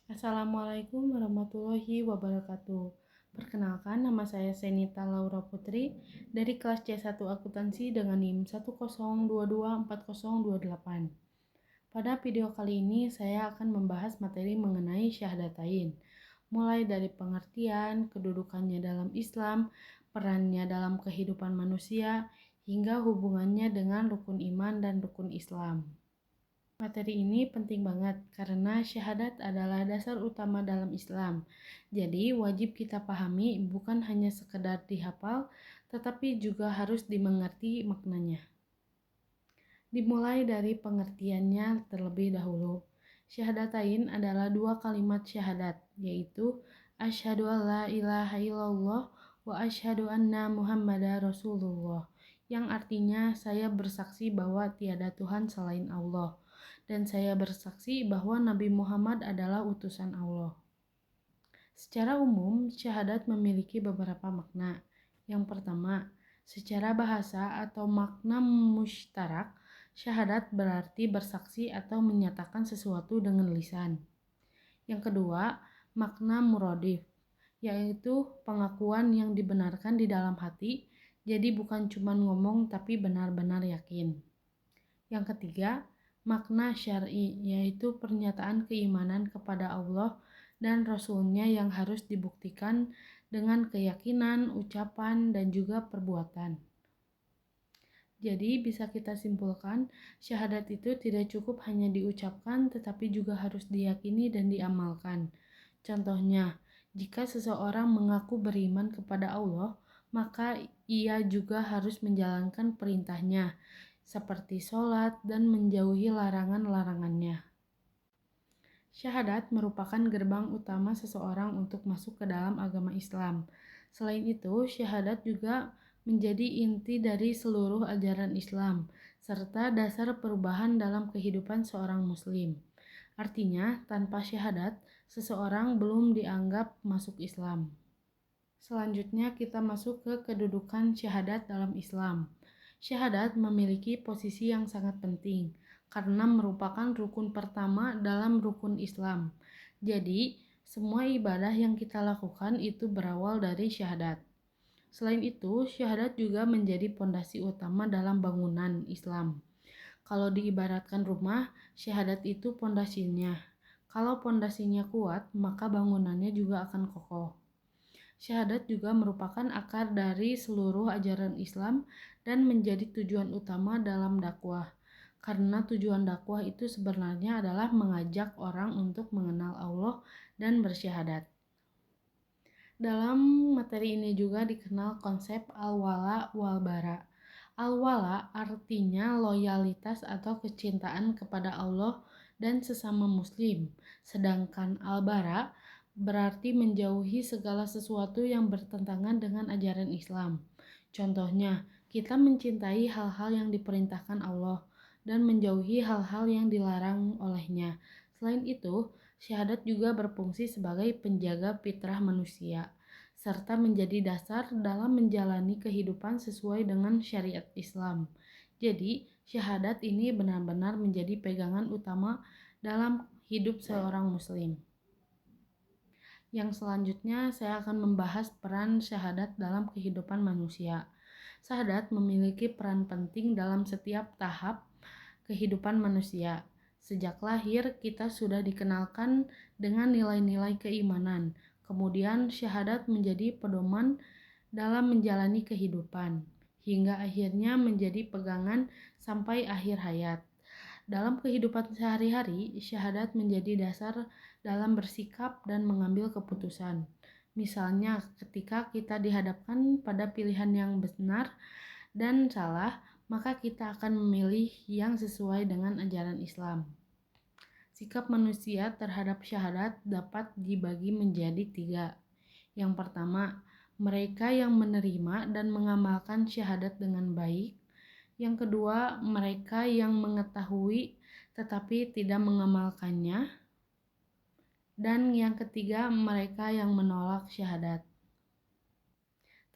Assalamualaikum warahmatullahi wabarakatuh. Perkenalkan, nama saya Senita Laura Putri dari kelas C1 Akuntansi dengan NIM 102240228. Pada video kali ini saya akan membahas materi mengenai syahadatain, mulai dari pengertian, kedudukannya dalam Islam, perannya dalam kehidupan manusia, hingga hubungannya dengan rukun iman dan rukun Islam. Materi ini penting banget karena syahadat adalah dasar utama dalam Islam. Jadi wajib kita pahami bukan hanya sekedar dihafal, tetapi juga harus dimengerti maknanya. Dimulai dari pengertiannya terlebih dahulu. Syahadatain adalah dua kalimat syahadat, yaitu asyhadu alla ilaha illallah wa asyhadu anna muhammadar rasulullah, yang artinya saya bersaksi bahwa tiada Tuhan selain Allah, dan saya bersaksi bahwa Nabi Muhammad adalah utusan Allah. Secara umum, syahadat memiliki beberapa makna. Yang pertama, secara bahasa atau makna musytarak, syahadat berarti bersaksi atau menyatakan sesuatu dengan lisan. Yang kedua, makna muradif, yaitu pengakuan yang dibenarkan di dalam hati, jadi bukan cuma ngomong tapi benar-benar yakin. Yang ketiga, makna syar'i, yaitu pernyataan keimanan kepada Allah dan Rasul-Nya yang harus dibuktikan dengan keyakinan, ucapan, dan juga perbuatan. Jadi bisa kita simpulkan, syahadat itu tidak cukup hanya diucapkan tetapi juga harus diyakini dan diamalkan. Contohnya, jika seseorang mengaku beriman kepada Allah, maka ia juga harus menjalankan perintahnya, seperti sholat dan menjauhi larangan-larangannya. Syahadat merupakan gerbang utama seseorang untuk masuk ke dalam agama Islam. Selain itu, syahadat juga menjadi inti dari seluruh ajaran Islam, serta dasar perubahan dalam kehidupan seorang muslim. Artinya, tanpa syahadat, seseorang belum dianggap masuk Islam. Selanjutnya kita masuk ke kedudukan syahadat dalam Islam. Syahadat memiliki posisi yang sangat penting karena merupakan rukun pertama dalam rukun Islam. Jadi, semua ibadah yang kita lakukan itu berawal dari syahadat. Selain itu, syahadat juga menjadi pondasi utama dalam bangunan Islam. Kalau diibaratkan rumah, syahadat itu pondasinya. Kalau pondasinya kuat, maka bangunannya juga akan kokoh. Syahadat juga merupakan akar dari seluruh ajaran Islam dan menjadi tujuan utama dalam dakwah. Karena tujuan dakwah itu sebenarnya adalah mengajak orang untuk mengenal Allah dan bersyahadat. Dalam materi ini juga dikenal konsep al-wala wal-bara. Al-wala artinya loyalitas atau kecintaan kepada Allah dan sesama muslim. Sedangkan al-bara berarti menjauhi segala sesuatu yang bertentangan dengan ajaran Islam. Contohnya, kita mencintai hal-hal yang diperintahkan Allah dan menjauhi hal-hal yang dilarang olehnya. Selain itu, syahadat juga berfungsi sebagai penjaga fitrah manusia, serta menjadi dasar dalam menjalani kehidupan sesuai dengan syariat Islam. Jadi, syahadat ini benar-benar menjadi pegangan utama dalam hidup seorang muslim. Yang selanjutnya saya akan membahas peran syahadat dalam kehidupan manusia. Syahadat memiliki peran penting dalam setiap tahap kehidupan manusia. Sejak lahir kita sudah dikenalkan dengan nilai-nilai keimanan. Kemudian syahadat menjadi pedoman dalam menjalani kehidupan, hingga akhirnya menjadi pegangan sampai akhir hayat. Dalam kehidupan sehari-hari, syahadat menjadi dasar dalam bersikap dan mengambil keputusan. Misalnya, ketika kita dihadapkan pada pilihan yang benar dan salah, maka kita akan memilih yang sesuai dengan ajaran Islam. Sikap manusia terhadap syahadat dapat dibagi menjadi 3. Yang pertama, mereka yang menerima dan mengamalkan syahadat dengan baik. Yang kedua, mereka yang mengetahui tetapi tidak mengamalkannya. Dan yang ketiga, mereka yang menolak syahadat.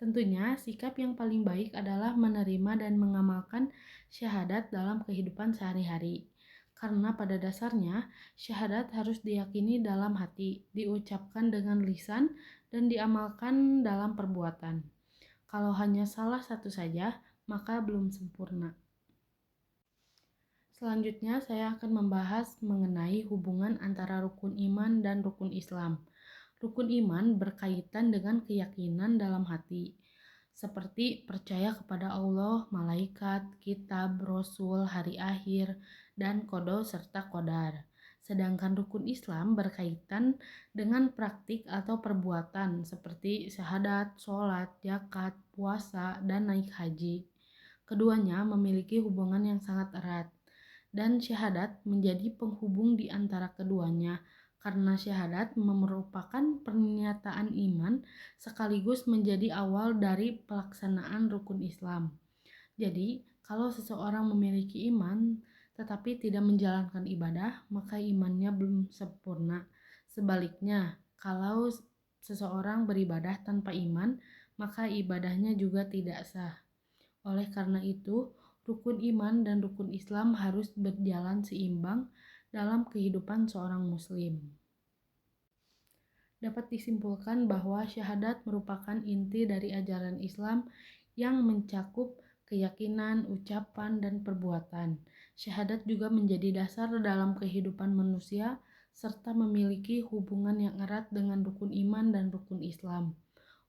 Tentunya, sikap yang paling baik adalah menerima dan mengamalkan syahadat dalam kehidupan sehari-hari. Karena pada dasarnya syahadat harus diyakini dalam hati, diucapkan dengan lisan, dan diamalkan dalam perbuatan. Kalau hanya salah satu saja, maka belum sempurna. Selanjutnya saya akan membahas mengenai hubungan antara rukun iman dan rukun Islam. Rukun iman berkaitan dengan keyakinan dalam hati, seperti percaya kepada Allah, malaikat, kitab, rasul, hari akhir, dan qada serta qadar. Sedangkan rukun Islam berkaitan dengan praktik atau perbuatan seperti syahadat, sholat, zakat, puasa, dan naik haji. Keduanya memiliki hubungan yang sangat erat, dan syahadat menjadi penghubung di antara keduanya, karena syahadat merupakan pernyataan iman sekaligus menjadi awal dari pelaksanaan rukun Islam. Jadi, kalau seseorang memiliki iman tetapi tidak menjalankan ibadah, maka imannya belum sempurna. Sebaliknya, kalau seseorang beribadah tanpa iman, maka ibadahnya juga tidak sah. Oleh karena itu, rukun iman dan rukun Islam harus berjalan seimbang dalam kehidupan seorang muslim. Dapat disimpulkan bahwa syahadat merupakan inti dari ajaran Islam yang mencakup keyakinan, ucapan, dan perbuatan. Syahadat juga menjadi dasar dalam kehidupan manusia serta memiliki hubungan yang erat dengan rukun iman dan rukun Islam.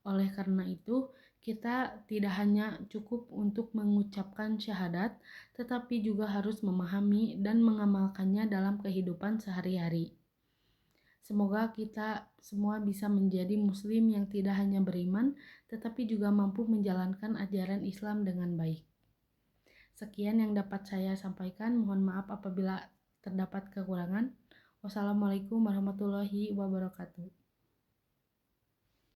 Oleh karena itu, kita tidak hanya cukup untuk mengucapkan syahadat, tetapi juga harus memahami dan mengamalkannya dalam kehidupan sehari-hari. Semoga kita semua bisa menjadi muslim yang tidak hanya beriman, tetapi juga mampu menjalankan ajaran Islam dengan baik. Sekian yang dapat saya sampaikan. Mohon maaf apabila terdapat kekurangan. Wassalamualaikum warahmatullahi wabarakatuh.